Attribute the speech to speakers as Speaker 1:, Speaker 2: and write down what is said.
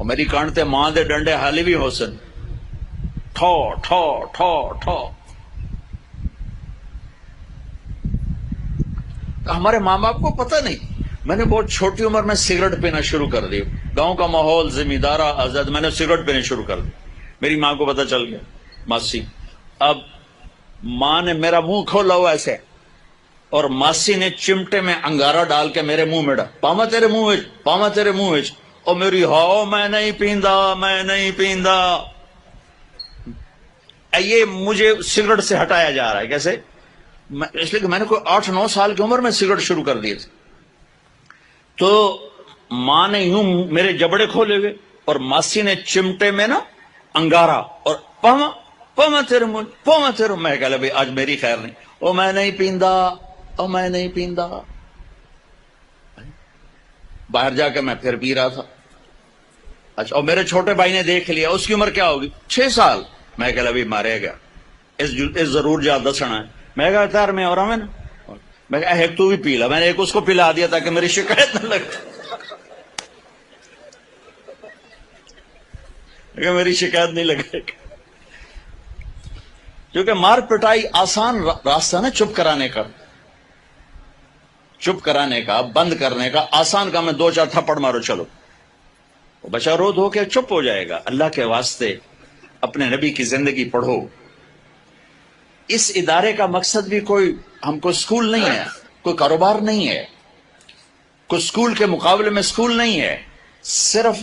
Speaker 1: اور میری کانٹتے ماں دے ڈنڈے حالی بھی ہو سن، ٹھو ٹھو ٹھو ٹھو۔ ہمارے ماں باپ کو پتہ نہیں، میں نے بہت چھوٹی عمر میں سگریٹ پینا شروع کر دی، گاؤں کا ماحول زمیندارہ آزاد، میں نے سگریٹ پینے شروع کر دی، میری ماں کو پتہ چل گیا، ماسی۔ اب ماں نے میرا منہ کھولا ہوا ایسے، اور ماسی نے چمٹے میں انگارہ ڈال کے میرے منہ میں ڈال، پاما تیرے منہ وچ، پاما تیرے منہ وچ، اور میری ہاؤ میں نہیں پیندا، میں نہیں پیندا۔ یہ مجھے سگریٹ سے ہٹایا جا رہا ہے، کیسے؟ اس لیے کہ میں نے کوئی 8-9 سال کی عمر میں سگریٹ شروع کر دی تھی۔ تو ماں نے یوں میرے جبڑے کھولے ہوئے، اور ماسی نے چمٹے میں نا انگارہ، اور پاما پاما تیرے منہ، پاما تیرے، میں کہا بھائی آج میری خیر نہیں، او میں نہیں پیندا، او میں نہیں پیندا۔ باہر جا کے میں پھر پی رہا تھا۔ اچھا، اور میرے چھوٹے بھائی نے دیکھ لیا، اس کی عمر کیا ہوگی؟ 6 سال۔ میں کہا بھی مارے گا، اس ضرور جا دسنا ہے۔ میں کہا تار میں اور ہمیں نا، میں کہا ایک تو بھی پی لا، میں نے ایک اس کو پلا دیا تاکہ میری شکایت نہ لگے، کہ میری شکایت نہیں لگے، کیونکہ مار پٹائی آسان راستہ نا چپ کرانے کا، چپ کرانے کا، بند کرنے کا آسان کام ہے، 2-4 تھپڑ مارو چلو، بچہ رو دھو کے چپ ہو جائے گا۔ اللہ کے واسطے اپنے نبی کی زندگی پڑھو۔ اس ادارے کا مقصد بھی کوئی ہم کو سکول نہیں ہے، کوئی کاروبار نہیں ہے، کوئی سکول کے مقابلے میں سکول نہیں ہے، صرف